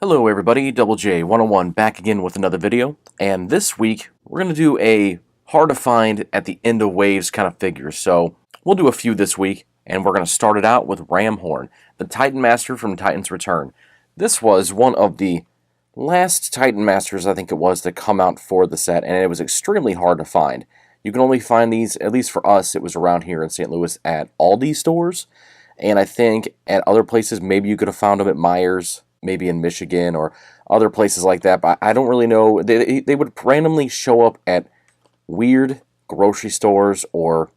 Hello everybody, Double J 101 back again with another video, and this week we're going to do a hard to find at the end of waves kind of figure. So we'll do a few this week, and we're going to start it out with Ramhorn, the Titan Master from Titan's Return. This was one of the last Titan Masters, I think it was, to come out for the set, and it was extremely hard to find. You can only find these, at least for us, it was around here in St. Louis at Aldi stores, and I think at other places maybe you could have found them at Myers, maybe in Michigan or other places like that, but I don't really know. They would randomly show up at weird grocery stores or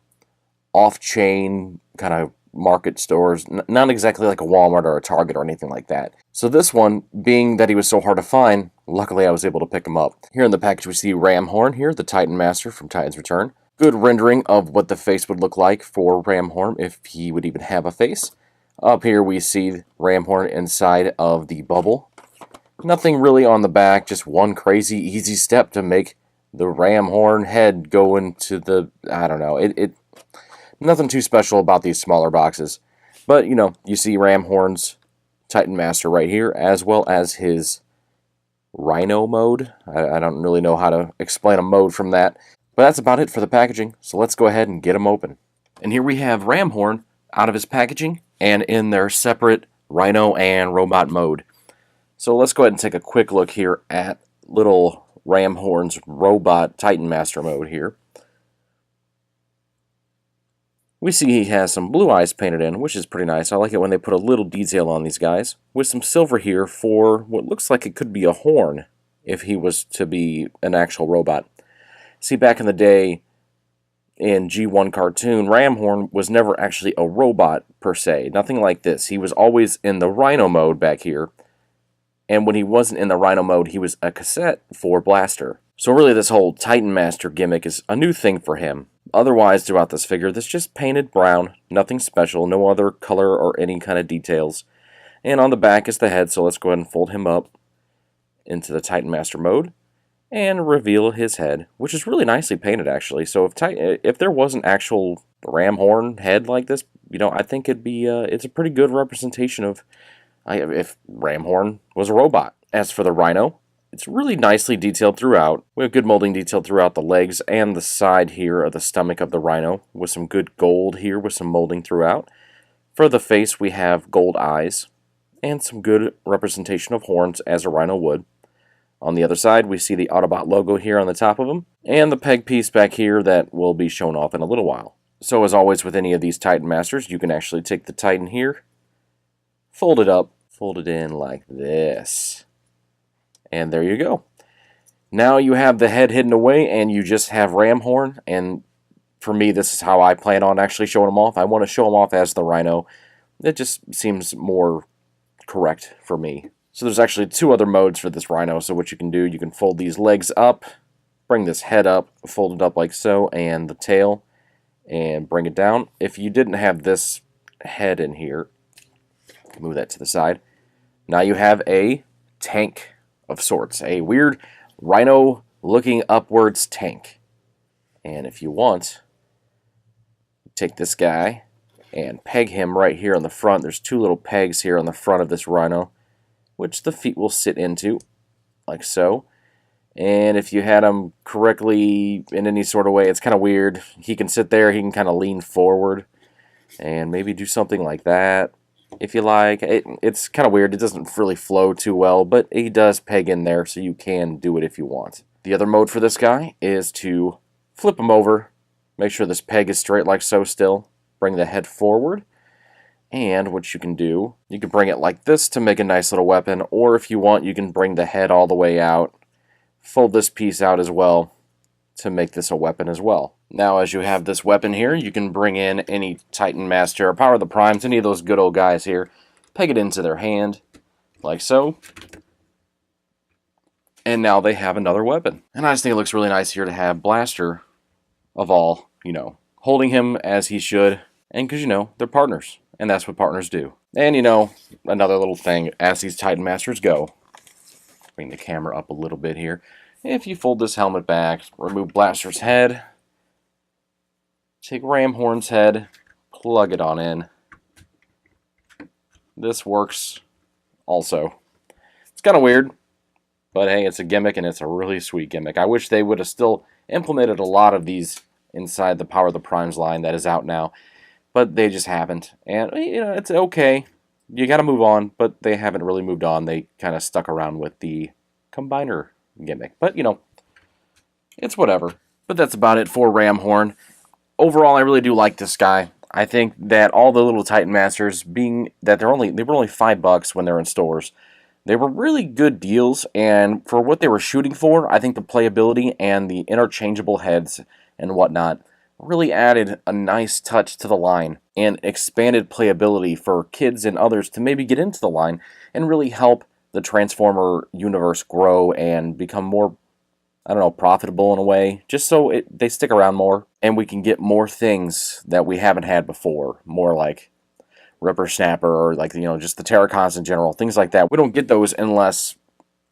off-chain kind of market stores, not exactly like a Walmart or a Target or anything like that. So this one, being that he was so hard to find, luckily I was able to pick him up. Here in the package we see Ramhorn here, the Titan Master from Titan's Return. Good rendering of what the face would look like for Ramhorn if he would even have a face. Up here we see Ramhorn inside of the bubble. Nothing really on the back, just one crazy easy step to make the Ramhorn head go into the, I don't know, nothing too special about these smaller boxes. But, you know, you see Ramhorn's Titan Master right here, as well as his Rhino mode. I don't really know how to explain a mode from that. But that's about it for the packaging, so let's go ahead and get them open. And here we have Ramhorn out of his packaging and in their separate Rhino and Robot mode. So let's go ahead and take a quick look here at little Ramhorn's Robot Titan Master mode here. We see he has some blue eyes painted in, which is pretty nice. I like it when they put a little detail on these guys, with some silver here for what looks like it could be a horn if he was to be an actual robot. See, back in the day, in G1 cartoon, Ramhorn was never actually a robot per se. Nothing like this. He was always in the Rhino mode back here. And when he wasn't in the Rhino mode, he was a cassette for Blaster. So really this whole Titan Master gimmick is a new thing for him. Otherwise, throughout this figure, this just painted brown. Nothing special. No other color or any kind of details. And on the back is the head, so let's go ahead and fold him up into the Titan Master mode and reveal his head, which is really nicely painted actually. So if there was an actual Ramhorn head like this, you know, I think it'd be it's a pretty good representation of if Ramhorn was a robot. As for the Rhino, it's really nicely detailed throughout. We have good molding detail throughout the legs and the side here of the stomach of the Rhino, with some good gold here with some molding throughout. For the face, we have gold eyes and some good representation of horns as a Rhino would. On the other side, we see the Autobot logo here on the top of them, and the peg piece back here that will be shown off in a little while. So as always with any of these Titan Masters, you can actually take the Titan here, fold it up, fold it in like this, and there you go. Now you have the head hidden away, and you just have Ramhorn, and for me, this is how I plan on actually showing him off. I want to show him off as the Rhino. It just seems more correct for me. So there's actually two other modes for this Rhino. So what you can do, you can fold these legs up, bring this head up, fold it up like so, and the tail, and bring it down. If you didn't have this head in here, move that to the side. Now you have a tank of sorts, a weird Rhino looking upwards tank. And if you want, take this guy and peg him right here on the front. There's two little pegs here on the front of this Rhino, which the feet will sit into, like so. And if you had him correctly in any sort of way, it's kind of weird. He can sit there, he can kind of lean forward, and maybe do something like that, if you like. It's kind of weird, it doesn't really flow too well, but he does peg in there, so you can do it if you want. The other mode for this guy is to flip him over, make sure this peg is straight like so still, bring the head forward, and what you can do, you can bring it like this to make a nice little weapon, or if you want, you can bring the head all the way out, fold this piece out as well to make this a weapon as well. Now as you have this weapon here, you can bring in any Titan Master or Power of the Primes, any of those good old guys here, peg it into their hand, like so, and now they have another weapon. And I just think it looks really nice here to have Blaster, of all, you know, holding him as he should, and because, you know, they're partners. And that's what partners do. And, you know, another little thing, as these Titan Masters go, bring the camera up a little bit here. If you fold this helmet back, remove Blaster's head, take Ramhorn's head, plug it on in. This works also. It's kind of weird, but hey, it's a gimmick, and it's a really sweet gimmick. I wish they would have still implemented a lot of these inside the Power of the Primes line that is out now, but they just haven't. And, you know, it's okay. You got to move on, but they haven't really moved on. They kind of stuck around with the Combiner gimmick. But, you know, it's whatever. But that's about it for Ramhorn. Overall, I really do like this guy. I think that all the little Titan Masters, being that they were only $5 when they're in stores, they were really good deals, and for what they were shooting for, I think the playability and the interchangeable heads and whatnot really added a nice touch to the line and expanded playability for kids and others to maybe get into the line and really help the Transformer universe grow and become more, I don't know, profitable in a way, just so they stick around more and we can get more things that we haven't had before, more like Ripper Snapper or like, you know, just the Terracons in general, things like that. We don't get those unless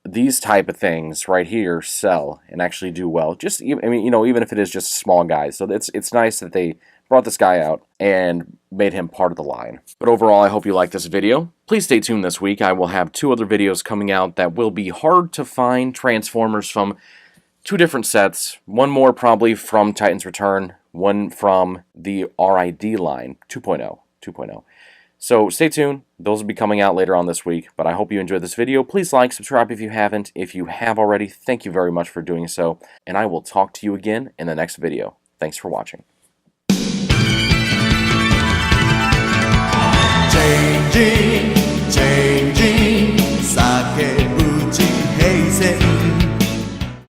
these type of things right here sell and actually do well. Just, I mean, you know, even if it is just small guys. So it's nice that they brought this guy out and made him part of the line. But overall, I hope you like this video. Please stay tuned this week. I will have 2 other videos coming out that will be hard to find Transformers from 2 different sets. One more probably from Titans Return, one from the RID line 2.0. So stay tuned. Those will be coming out later on this week. But I hope you enjoyed this video. Please like, subscribe if you haven't. If you have already, thank you very much for doing so. And I will talk to you again in the next video. Thanks for watching. Changing